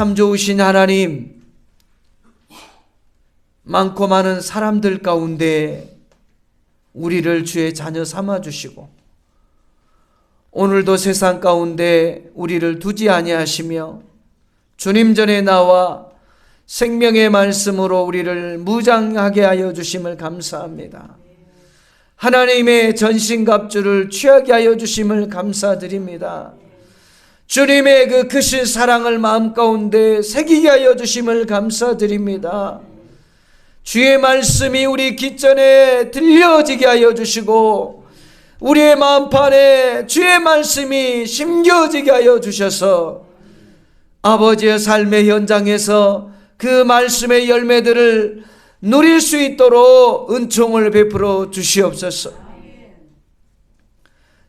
참 좋으신 하나님, 많고 많은 사람들 가운데 우리를 주의 자녀 삼아주시고 오늘도 세상 가운데 우리를 두지 아니하시며 주님 전에 나와 생명의 말씀으로 우리를 무장하게 하여 주심을 감사합니다. 하나님의 전신갑주를 취하게 하여 주심을 감사드립니다. 주님의 그 크신 사랑을 마음 가운데 새기게 하여 주심을 감사드립니다. 주의 말씀이 우리 귓전에 들려지게 하여 주시고 우리의 마음판에 주의 말씀이 심겨지게 하여 주셔서 아버지의 삶의 현장에서 그 말씀의 열매들을 누릴 수 있도록 은총을 베풀어 주시옵소서.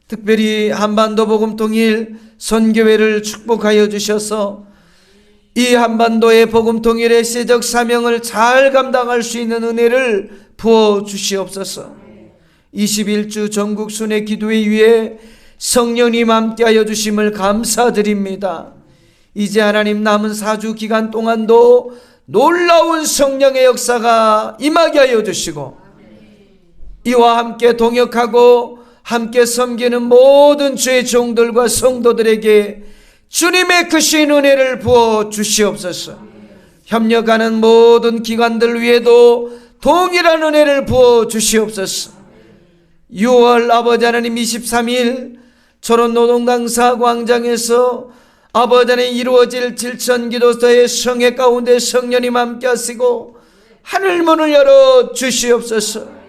특별히 한반도 복음통일 선교회를 축복하여 주셔서 이 한반도의 복음통일의 시대적 사명을 잘 감당할 수 있는 은혜를 부어 주시옵소서. 21주 전국 순회 기도회 위에 성령님 함께하여 주심을 감사드립니다. 이제 하나님 남은 4주 기간 동안도 놀라운 성령의 역사가 임하게 하여 주시고 이와 함께 동역하고 함께 섬기는 모든 주의 종들과 성도들에게 주님의 크신 은혜를 부어 주시옵소서. 협력하는 모든 기관들 위에도 동일한 은혜를 부어 주시옵소서. 6월 아버지 하나님 23일 초론노동당사 광장에서 아버지 하나님 이루어질 질천기도서의 성회 가운데 성령님 함께 하시고 하늘문을 열어 주시옵소서.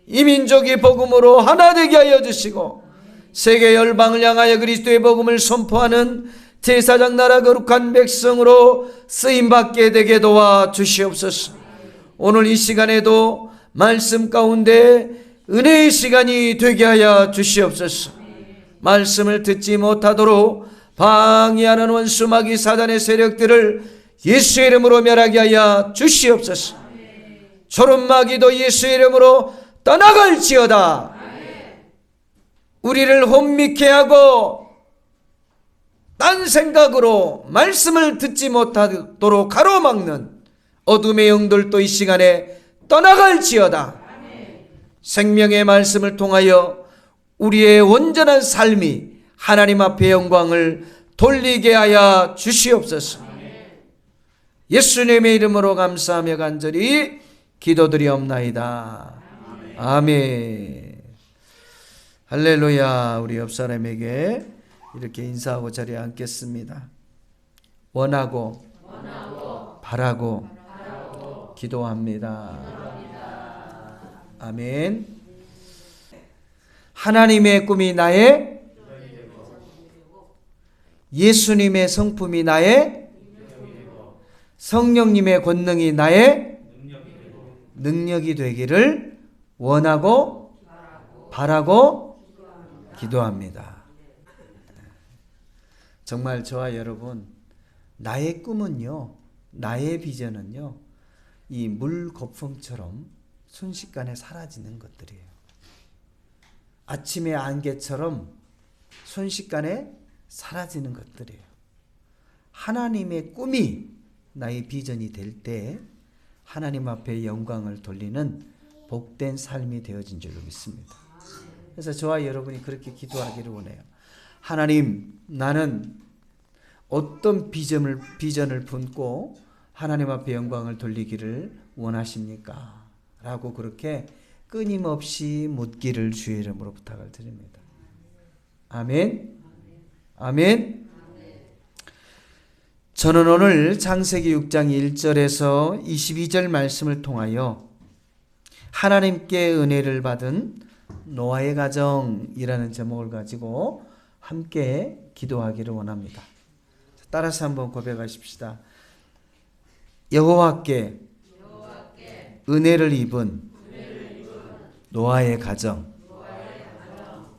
이 민족이 복음으로 하나 되게 하여 주시고 세계 열방을 향하여 그리스도의 복음을 선포하는 제사장 나라 거룩한 백성으로 쓰임받게 되게 도와 주시옵소서. 오늘 이 시간에도 말씀 가운데 은혜의 시간이 되게 하여 주시옵소서. 말씀을 듣지 못하도록 방해하는 원수 마귀 사단의 세력들을 예수의 이름으로 멸하게 하여 주시옵소서. 조른 마귀도 예수의 이름으로 떠나갈지어다. 우리를 혼미케 하고 딴 생각으로 말씀을 듣지 못하도록 가로막는 어둠의 영들도 이 시간에 떠나갈지어다. 생명의 말씀을 통하여 우리의 온전한 삶이 하나님 앞에 영광을 돌리게 하여 주시옵소서. 예수님의 이름으로 감사하며 간절히 기도드리옵나이다. 아멘. 할렐루야. 우리 옆 사람에게 이렇게 인사하고 자리에 앉겠습니다. 원하고 바라고 기도합니다. 아멘. 하나님의 꿈이 나의, 예수님의 성품이 나의, 성령님의 권능이 나의 능력이 되기를 원하고 바라고 기도합니다. 정말 저와 여러분, 나의 꿈은요, 나의 비전은요, 이 물거품처럼 순식간에 사라지는 것들이에요. 아침의 안개처럼 순식간에 사라지는 것들이에요. 하나님의 꿈이 나의 비전이 될 때 하나님 앞에 영광을 돌리는 복된 삶이 되어진 줄로 믿습니다. 그래서 저와 여러분이 그렇게 기도하기를 원해요. 하나님, 나는 어떤 비전을 품고 하나님 앞에 영광을 돌리기를 원하십니까? 라고 그렇게 끊임없이 묻기를 주의 이름으로 부탁을 드립니다. 아멘. 아멘. 저는 오늘 창세기 6장 1절에서 22절 말씀을 통하여 하나님께 은혜를 받은 노아의 가정이라는 제목을 가지고 함께 기도하기를 원합니다. 따라서 한번 고백하십시다. 여호와께 은혜를 입은 노아의 가정,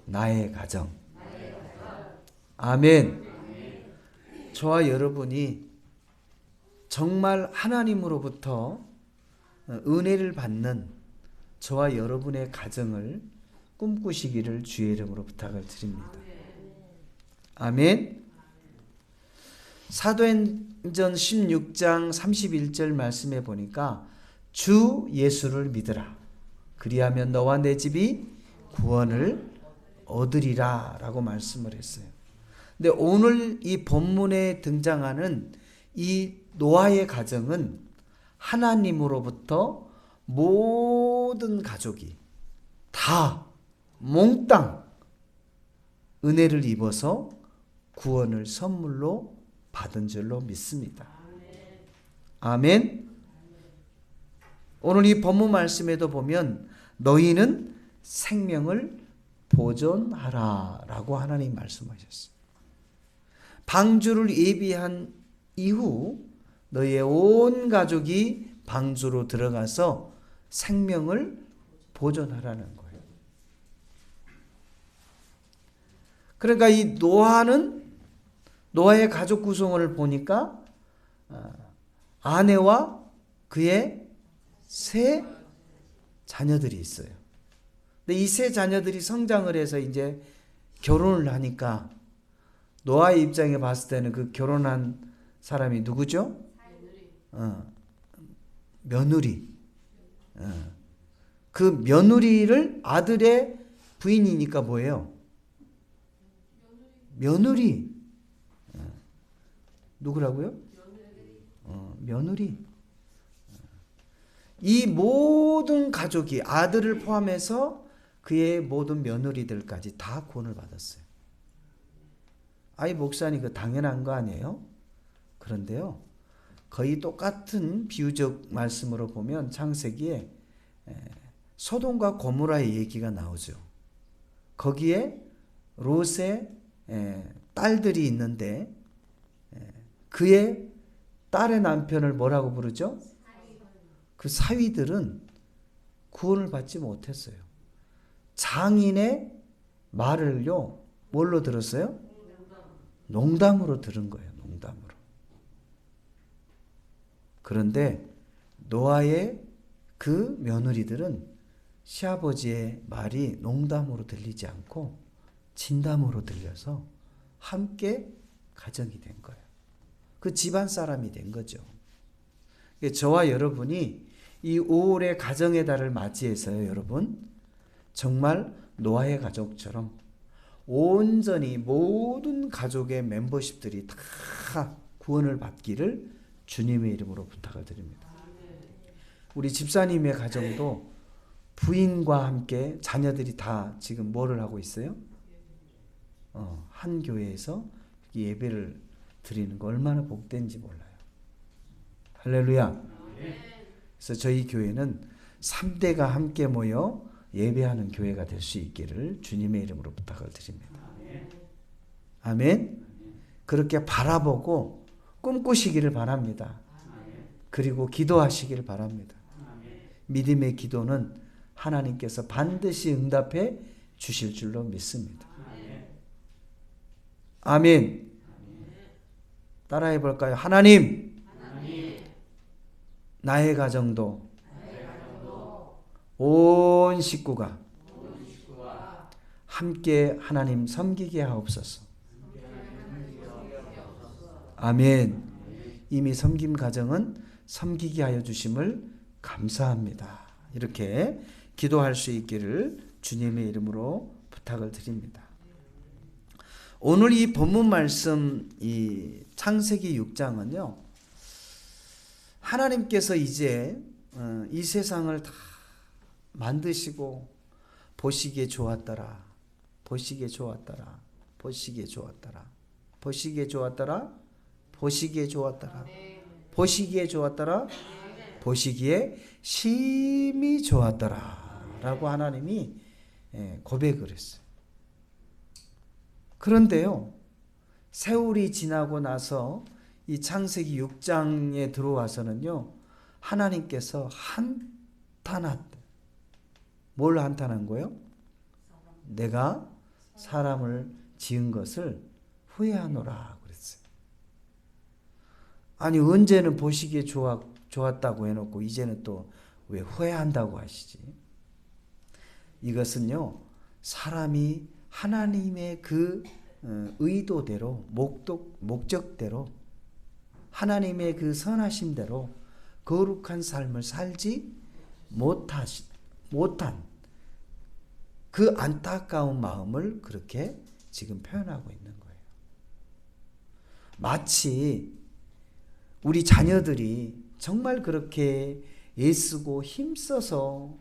나의 가정. 아멘. 저와 여러분이 정말 하나님으로부터 은혜를 받는 저와 여러분의 가정을 꿈꾸시기를 주의 이름으로 부탁을 드립니다. 아멘. 사도행전 16장 31절 말씀에 보니까 주 예수를 믿으라. 그리하면 너와 내 집이 구원을 얻으리라 라고 말씀을 했어요. 근데 오늘 이 본문에 등장하는 이 노아의 가정은 하나님으로부터 모든 가족이 다 몽땅 은혜를 입어서 구원을 선물로 받은 줄로 믿습니다. 아멘. 오늘 이 본문 말씀에도 보면 너희는 생명을 보존하라 라고 하나님 말씀하셨어요. 방주를 예비한 이후 너희의 온 가족이 방주로 들어가서 생명을 보존하라는 거예요. 그러니까 이 노아의 가족 구성원을 보니까 아내와 그의 세 자녀들이 있어요. 근데 이 세 자녀들이 성장을 해서 이제 결혼을 하니까 노아의 입장에 봤을 때는 그 결혼한 사람이 누구죠? 며느리. 그 며느리를 아들의 부인이니까 뭐예요? 며느리. 누구라고요? 며느리. 이 모든 가족이 아들을 포함해서 그의 모든 며느리들까지 다 구원을 받았어요. 아이 목사님 그 당연한 거 아니에요? 그런데요. 거의 똑같은 비유적 말씀으로 보면 창세기에 소돔과 고모라의 얘기가 나오죠. 거기에 롯의 딸들이 있는데 그의 딸의 남편을 뭐라고 부르죠? 그 사위들은 구원을 받지 못했어요. 장인의 말을요, 뭘로 들었어요? 농담으로 들은 거예요. 농담으로. 그런데 노아의 그 며느리들은 시아버지의 말이 농담으로 들리지 않고 진담으로 들려서 함께 가정이 된 거예요. 그 집안 사람이 된 거죠. 저와 여러분이 이 5월의 가정의 달을 맞이해서요, 여러분 정말 노아의 가족처럼 온전히 모든 가족의 멤버십들이 다 구원을 받기를 주님의 이름으로 부탁을 드립니다. 우리 집사님의 가정도 부인과 함께 자녀들이 다 지금 뭐를 하고 있어요? 한 교회에서 예배를 드리는 거 얼마나 복된지 몰라요. 할렐루야. 그래서 저희 교회는 3대가 함께 모여 예배하는 교회가 될 수 있기를 주님의 이름으로 부탁을 드립니다. 아멘. 그렇게 바라보고 꿈꾸시기를 바랍니다. 그리고 기도하시기를 바랍니다. 믿음의 기도는 하나님께서 반드시 응답해 주실 줄로 믿습니다. 아멘. 따라해 볼까요? 하나님, 나의 가정도 온 식구가 함께 하나님 섬기게 하옵소서. 아멘. 이미 섬김 가정은 섬기게 하여 주심을 감사합니다. 이렇게 기도할 수 있기를 주님의 이름으로 부탁을 드립니다. 오늘 이 본문 말씀 이 창세기 6장은요. 하나님께서 이제 이 세상을 다 만드시고 보시기에 좋았더라. 보시기에 좋았더라. 보시기에 좋았더라. 보시기에 좋았더라. 보시기에 좋았더라. 보시기에 좋았더라. 보시기에 심히 좋았더라. 라고 하나님이 고백을 했어요. 그런데요. 세월이 지나고 나서 이 창세기 6장에 들어와서는요. 하나님께서 한탄하대. 뭘 한탄한 거예요? 내가 사람을 지은 것을 후회하노라 그랬어요. 아니 언제는 보시기에 좋았다고 해놓고 이제는 또 왜 후회한다고 하시지? 이것은요. 사람이 하나님의 그 의도대로 목적대로 하나님의 그 선하심대로 거룩한 삶을 살지 못한 그 안타까운 마음을 그렇게 지금 표현하고 있는 거예요. 마치 우리 자녀들이 정말 그렇게 애쓰고 힘써서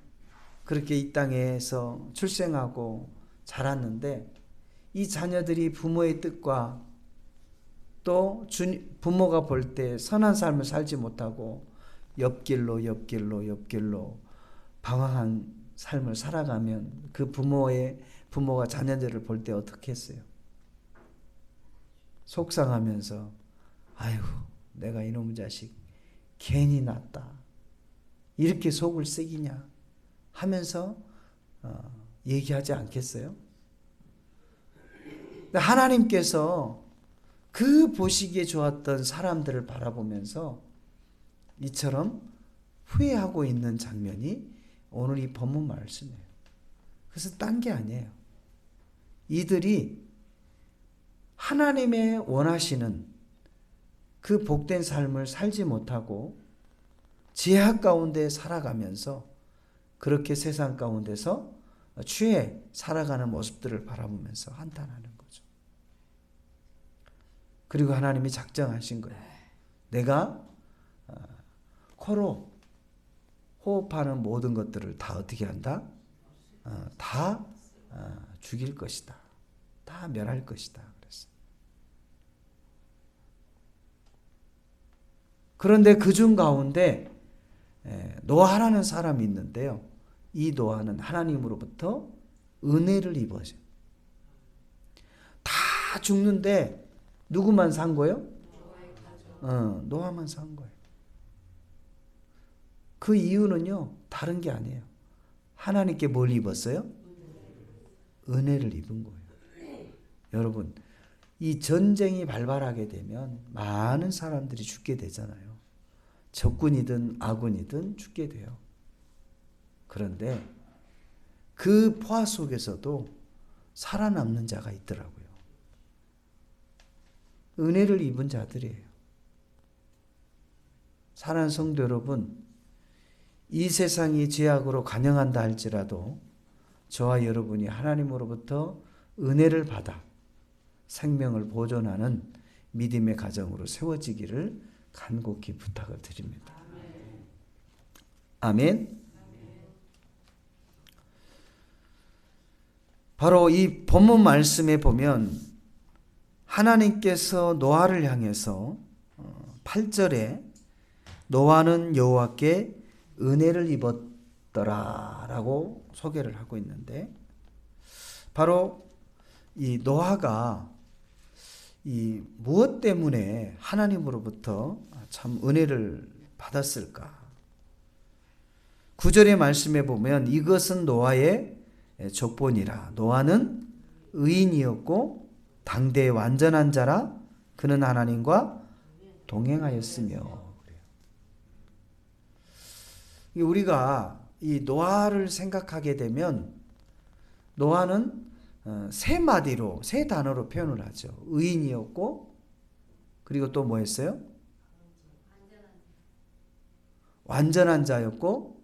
그렇게 이 땅에서 출생하고 자랐는데 이 자녀들이 부모의 뜻과 또 부모가 볼 때 선한 삶을 살지 못하고 옆길로 방황한 삶을 살아가면 그 부모가 자녀들을 볼 때 어떻게 했어요? 속상하면서 아이고 내가 이놈의 자식 괜히 낳았다 이렇게 속을 썩이냐 하면서 얘기하지 않겠어요? 하나님께서 그 보시기에 좋았던 사람들을 바라보면서 이처럼 후회하고 있는 장면이 오늘 이 본문 말씀이에요. 그래서 딴 게 아니에요. 이들이 하나님의 원하시는 그 복된 삶을 살지 못하고 죄악 가운데 살아가면서 그렇게 세상 가운데서 취해 살아가는 모습들을 바라보면서 한탄하는 거죠. 그리고 하나님이 작정하신 거예요. 내가 코로 호흡하는 모든 것들을 다 어떻게 한다? 다 죽일 것이다. 다 멸할 것이다. 그랬어요. 그런데 그중 가운데 노아라는 사람이 있는데요. 이 노아는 하나님으로부터 은혜를 입어요. 다 죽는데 누구만 산 거예요? 노아만 산 거예요. 그 이유는요, 다른 게 아니에요. 하나님께 뭘 입었어요? 은혜를 입은 거예요. 여러분, 이 전쟁이 발발하게 되면 많은 사람들이 죽게 되잖아요. 적군이든 아군이든 죽게 돼요. 그런데 그 포화 속에서도 살아남는 자가 있더라고요. 은혜를 입은 자들이에요. 사랑하는 성도 여러분, 이 세상이 죄악으로 관영한다 할지라도 저와 여러분이 하나님으로부터 은혜를 받아 생명을 보존하는 믿음의 가정으로 세워지기를 간곡히 부탁을 드립니다. 아멘. 바로 이 본문 말씀에 보면 하나님께서 노아를 향해서 8절에 노아는 여호와께 은혜를 입었더라라고 소개를 하고 있는데, 바로 이 노아가 이 무엇 때문에 하나님으로부터 참 은혜를 받았을까? 9절의 말씀에 보면 이것은 노아의 족본이라. 노아는 의인이었고 당대의 완전한 자라. 그는 하나님과 동행하였으며. 우리가 이 노아를 생각하게 되면 노아는 세 단어로 표현을 하죠. 의인이었고, 그리고 또 뭐 했어요? 완전한 자였고,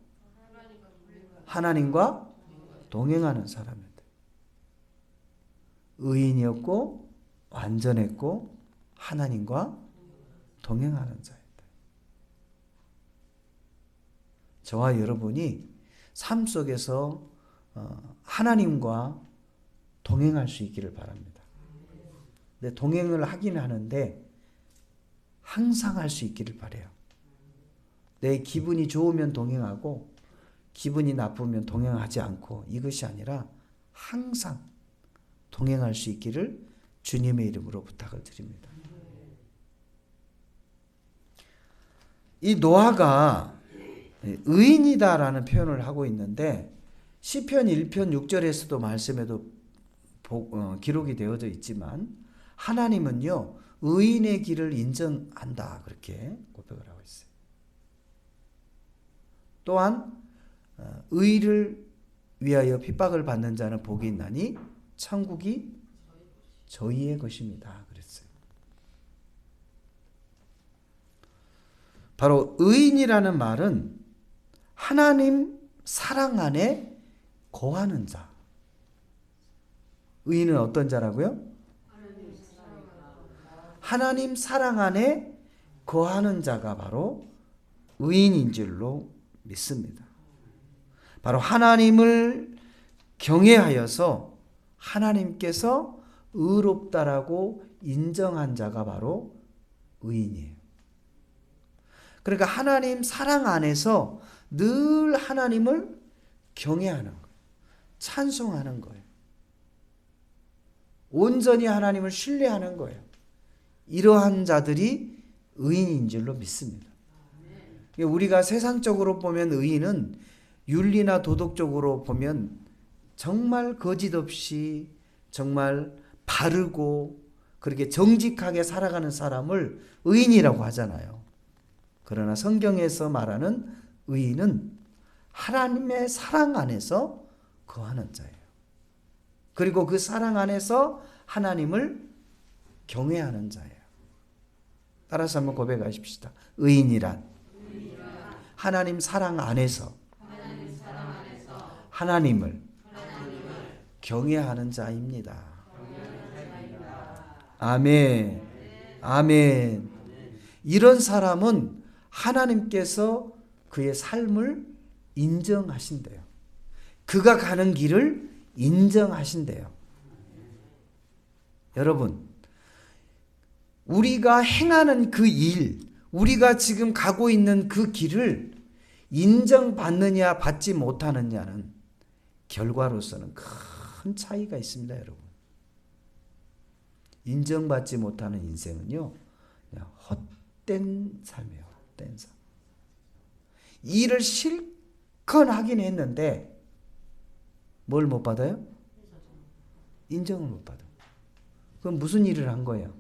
하나님과 동행하는 사람이었다. 의인이었고, 완전했고, 하나님과 동행하는 자였다. 저와 여러분이 삶 속에서 하나님과 동행할 수 있기를 바랍니다. 근데 동행을 하긴 하는데 항상 할 수 있기를 바라요. 내 기분이 좋으면 동행하고 기분이 나쁘면 동행하지 않고, 이것이 아니라 항상 동행할 수 있기를 주님의 이름으로 부탁을 드립니다. 이 노아가 의인이다라는 표현을 하고 있는데 시편 1편 6절에서도 말씀에도 기록이 되어져 있지만 하나님은요 의인의 길을 인정한다 그렇게 고백을 하고 있어요. 또한 의를 위하여 핍박을 받는 자는 복이 있나니 천국이 저희의 것입니다 그랬어요. 바로 의인이라는 말은 하나님 사랑 안에 거하는 자. 의인은 어떤 자라고요? 하나님 사랑 안에 거하는 자가 바로 의인인 줄로 믿습니다. 바로 하나님을 경외하여서 하나님께서 의롭다라고 인정한 자가 바로 의인이에요. 그러니까 하나님 사랑 안에서 늘 하나님을 경외하는 거예요. 찬송하는 거예요. 온전히 하나님을 신뢰하는 거예요. 이러한 자들이 의인인 줄로 믿습니다. 우리가 세상적으로 보면 의인은 윤리나 도덕적으로 보면 정말 거짓 없이 정말 바르고 그렇게 정직하게 살아가는 사람을 의인이라고 하잖아요. 그러나 성경에서 말하는 의인은 하나님의 사랑 안에서 거하는 자예요. 그리고 그 사랑 안에서 하나님을 경외하는 자예요. 따라서 한번 고백하십시다. 의인이란 하나님 사랑 안에서 하나님을 경외하는 자입니다. 아멘. 아멘. 이런 사람은 하나님께서 그의 삶을 인정하신대요. 그가 가는 길을 인정하신대요. 여러분, 우리가 행하는 그 일, 우리가 지금 가고 있는 그 길을 인정받느냐 받지 못하느냐는 결과로서는 큰 차이가 있습니다, 여러분. 인정받지 못하는 인생은요, 그냥 헛된 삶이에요. 헛된 삶. 일을 실컷 하긴 했는데 뭘 못 받아요? 인정을 못 받아요. 그럼 무슨 일을 한 거예요?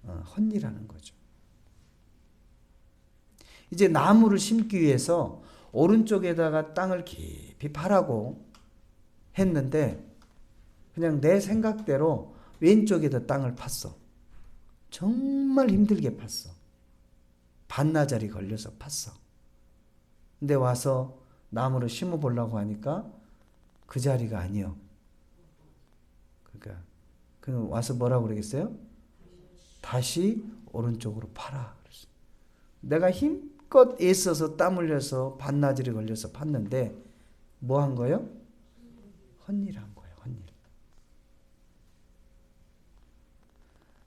헛일하는 거죠. 이제 나무를 심기 위해서 오른쪽에다가 땅을 깊이 파라고 했는데 그냥 내 생각대로 왼쪽에다 땅을 팠어. 정말 힘들게 팠어. 반나절이 걸려서 팠어. 근데 와서 나무를 심어보려고 하니까 그 자리가 아니요. 그러니까 그럼 와서 뭐라고 그러겠어요? 다시 오른쪽으로 파라. 그랬어요. 내가 힘껏 애써서 땀 흘려서 반나절이 걸려서 팠는데 뭐 한 거예요? 헛일한 거예요. 헛일.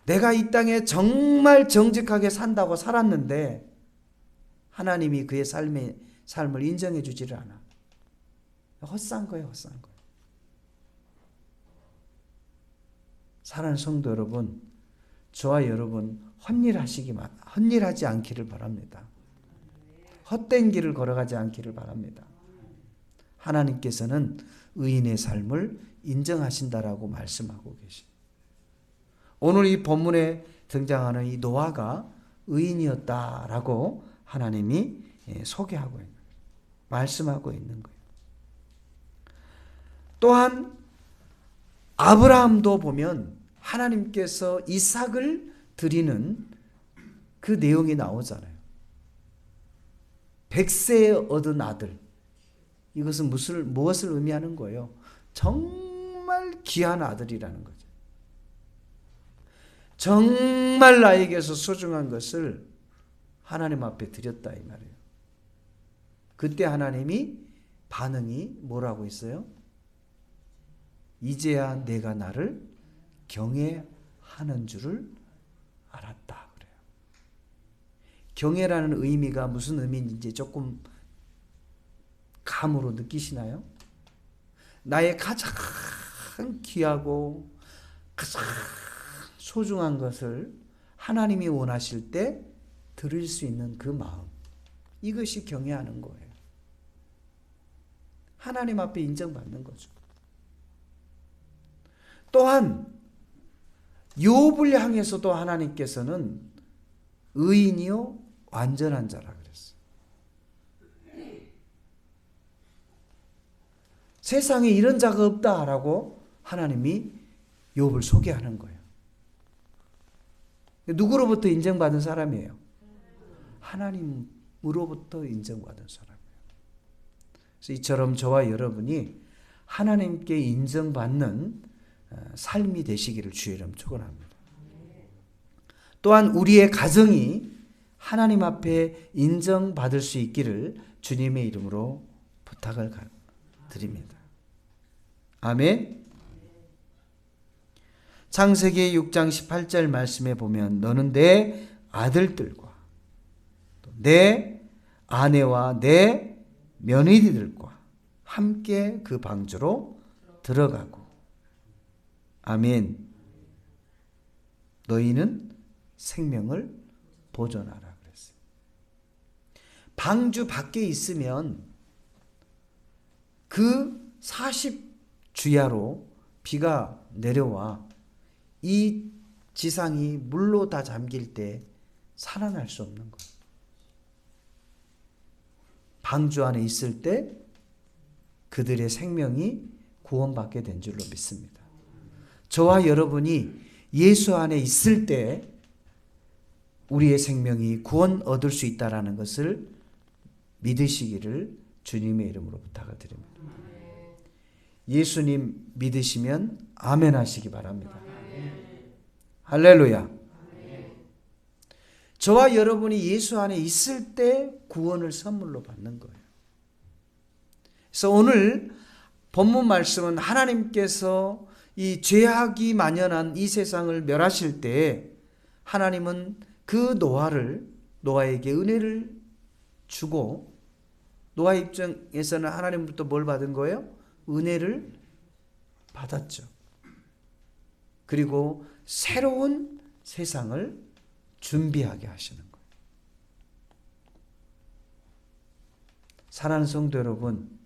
내가 이 땅에 정말 정직하게 산다고 살았는데 하나님이 그의 삶을 인정해 주지를 않아. 헛산 거예요. 헛산 거예요. 사랑하는 성도 여러분, 저와 여러분 헛일하지 않기를 바랍니다. 헛된 길을 걸어가지 않기를 바랍니다. 하나님께서는 의인의 삶을 인정하신다라고 말씀하고 계십니다. 오늘 이 본문에 등장하는 이 노아가 의인이었다라고 하나님이 소개하고 있는 거예요. 말씀하고 있는 거예요. 또한 아브라함도 보면 하나님께서 이삭을 드리는 그 내용이 나오잖아요. 100세에 얻은 아들. 이것은 무엇을 의미하는 거예요? 정말 귀한 아들이라는 거죠. 정말 나에게서 소중한 것을 하나님 앞에 드렸다 이 말이에요. 그때 하나님이 반응이 뭐라고 있어요? 이제야 내가 나를 경외하는 줄을 알았다 그래요. 경외라는 의미가 무슨 의미인지 조금 감으로 느끼시나요? 나의 가장 귀하고 가장 소중한 것을 하나님이 원하실 때 드릴 수 있는 그 마음, 이것이 경외하는 거예요. 하나님 앞에 인정받는 거죠. 또한 욥을 향해서도 하나님께서는 의인이요 완전한 자라 그랬어요. 세상에 이런 자가 없다라고 하나님이 욥을 소개하는 거예요. 누구로부터 인정받은 사람이에요? 하나님으로부터 인정받은 사람이에요. 그래서 이처럼 저와 여러분이 하나님께 인정받는 삶이 되시기를 주의 이름 축원합니다. 또한 우리의 가정이 하나님 앞에 인정받을 수 있기를 주님의 이름으로 부탁을 드립니다. 아멘. 창세기 6장 18절 말씀에 보면 너는 내 아들들과 내 아내와 내 며느리들과 함께 그 방주로 들어가고 아멘. 너희는 생명을 보존하라 그랬어요. 방주 밖에 있으면 그 40주야로 비가 내려와 이 지상이 물로 다 잠길 때 살아날 수 없는 거예요. 방주 안에 있을 때 그들의 생명이 구원받게 된 줄로 믿습니다. 저와 여러분이 예수 안에 있을 때 우리의 생명이 구원 얻을 수 있다는 것을 믿으시기를 주님의 이름으로 부탁을 드립니다. 예수님 믿으시면 아멘 하시기 바랍니다. 할렐루야. 저와 여러분이 예수 안에 있을 때 구원을 선물로 받는 거예요. 그래서 오늘 본문 말씀은 하나님께서 이 죄악이 만연한 이 세상을 멸하실 때 하나님은 그 노아에게 은혜를 주고 노아 입장에서는 하나님부터 뭘 받은 거예요? 은혜를 받았죠. 그리고 새로운 세상을 준비하게 하시는 거예요. 사랑하는 성도 여러분,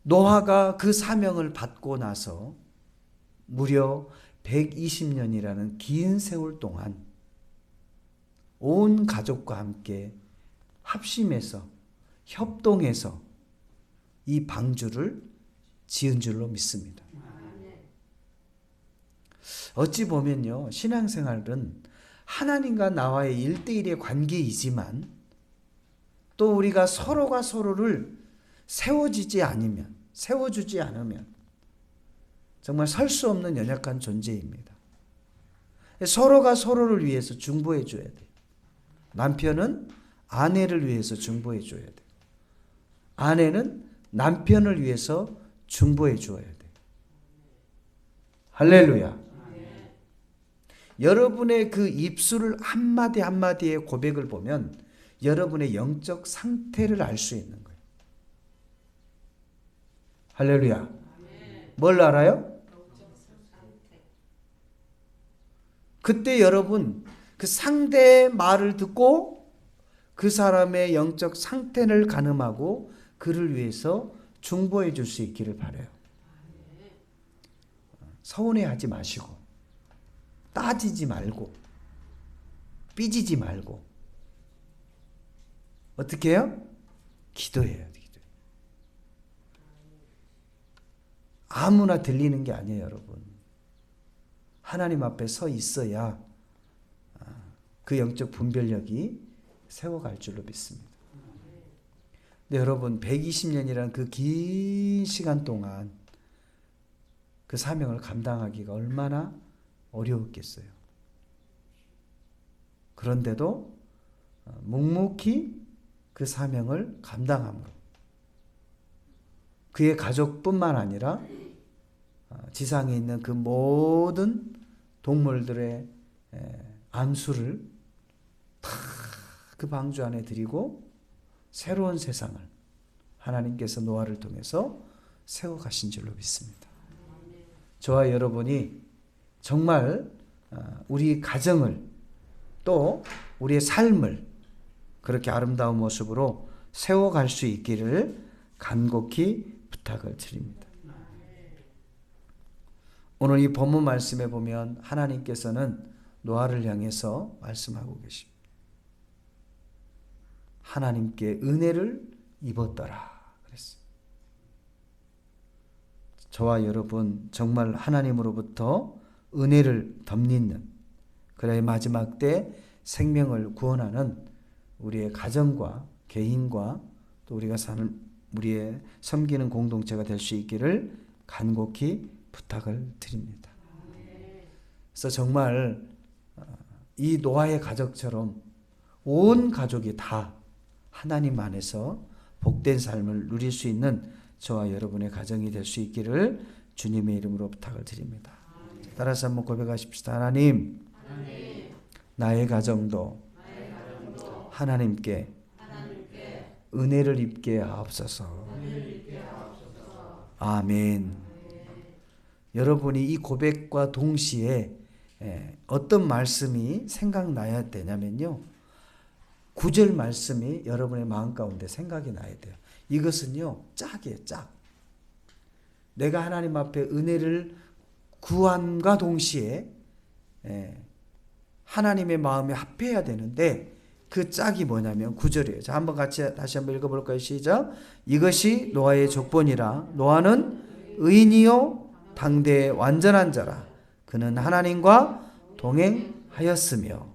노아가 그 사명을 받고 나서 무려 120년이라는 긴 세월 동안 온 가족과 함께 합심해서 협동해서 이 방주를 지은 줄로 믿습니다. 어찌 보면요, 신앙생활은 하나님과 나와의 1대1의 관계이지만 또 우리가 서로가 서로를 세워주지 않으면 정말 설 수 없는 연약한 존재입니다. 서로가 서로를 위해서 중보해 줘야 돼요. 남편은 아내를 위해서 중보해 줘야 돼요. 아내는 남편을 위해서 중보해 줘야 돼요. 할렐루야. 여러분의 그 입술을 한마디 한마디의 고백을 보면 여러분의 영적 상태를 알 수 있는 거예요. 할렐루야. 뭘 알아요? 그때 여러분 그 상대의 말을 듣고 그 사람의 영적 상태를 가늠하고 그를 위해서 중보해 줄 수 있기를 바라요. 서운해하지 마시고 따지지 말고 삐지지 말고 어떻게 해요? 기도해요. 아무나 들리는 게 아니에요, 여러분. 하나님 앞에 서 있어야 그 영적 분별력이 세워갈 줄로 믿습니다. 근데 여러분 120년이라는 그 긴 시간 동안 그 사명을 감당하기가 얼마나 어려웠겠어요. 그런데도 묵묵히 그 사명을 감당함으로 그의 가족뿐만 아니라 지상에 있는 그 모든 동물들의 안수를 다 그 방주 안에 드리고 새로운 세상을 하나님께서 노아를 통해서 세워가신 줄로 믿습니다. 저와 여러분이 정말 우리 가정을 또 우리의 삶을 그렇게 아름다운 모습으로 세워갈 수 있기를 간곡히 부탁을 드립니다. 오늘 이 본문 말씀에 보면 하나님께서는 노아를 향해서 말씀하고 계십니다. 하나님께 은혜를 입었더라 그랬어요. 저와 여러분 정말 하나님으로부터 은혜를 덧입는 그래야 마지막 때 생명을 구원하는 우리의 가정과 개인과 또 우리가 사는 우리의 섬기는 공동체가 될 수 있기를 간곡히 부탁을 드립니다. 그래서 정말 이 노아의 가족처럼 온 가족이 다 하나님 안에서 복된 삶을 누릴 수 있는 저와 여러분의 가정이 될 수 있기를 주님의 이름으로 부탁을 드립니다. 따라서 한번 고백하십시다. 하나님, 나의 가정도 하나님께 은혜를 입게 하옵소서. 아멘. 여러분이 이 고백과 동시에 어떤 말씀이 생각나야 되냐면요, 9절 말씀이 여러분의 마음 가운데 생각이 나야 돼요. 이것은요, 짝이에요, 짝. 내가 하나님 앞에 은혜를 구함과 동시에 하나님의 마음에 합해야 되는데 그 짝이 뭐냐면 9절이에요. 자, 한번 같이 다시 한번 읽어볼까요? 시작. 이것이 노아의 족본이라. 노아는 의인이요 당대의 완전한 자라. 그는 하나님과 동행하였으며.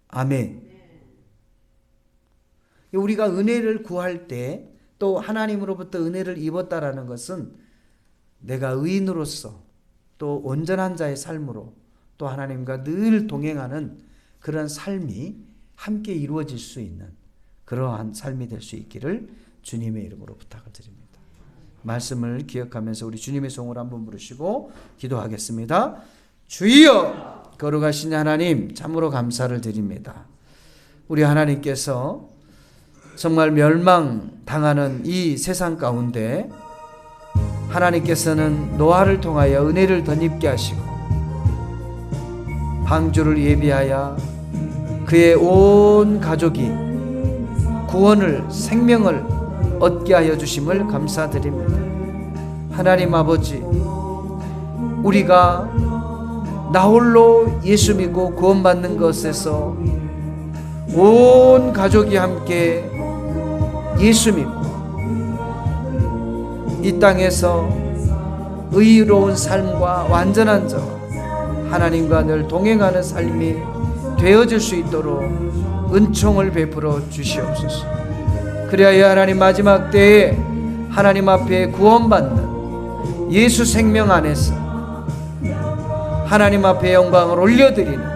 아멘. 우리가 은혜를 구할 때 또 하나님으로부터 은혜를 입었다라는 것은 내가 의인으로서 또 온전한 자의 삶으로 또 하나님과 늘 동행하는 그런 삶이 함께 이루어질 수 있는 그러한 삶이 될 수 있기를 주님의 이름으로 부탁을 드립니다. 말씀을 기억하면서 우리 주님의 성을 한번 부르시고 기도하겠습니다. 주여, 거룩하신 하나님, 참으로 감사를 드립니다. 우리 하나님께서 정말 멸망당하는 이 세상 가운데 하나님께서는 노아를 통하여 은혜를 덧입게 하시고 방주를 예비하여 그의 온 가족이 구원을, 생명을 얻게 하여 주심을 감사드립니다. 하나님 아버지, 우리가 나홀로 예수 믿고 구원받는 것에서 온 가족이 함께 예수 믿고 이 땅에서 의로운 삶과 완전한 자, 하나님과 늘 동행하는 삶이 되어질 수 있도록 은총을 베풀어 주시옵소서. 그리하여 하나님 마지막 때에 하나님 앞에 구원받는 예수 생명 안에서 하나님 앞에 영광을 올려드리는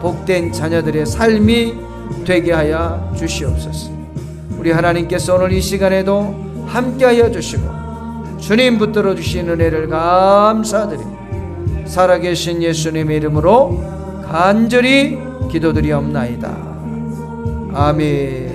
복된 자녀들의 삶이 되게 하여 주시옵소서. 우리 하나님께서 오늘 이 시간에도 함께하여 주시고 주님 붙들어 주신 은혜를 감사드립니다. 살아계신 예수님의 이름으로 간절히 기도드리옵나이다. 아멘.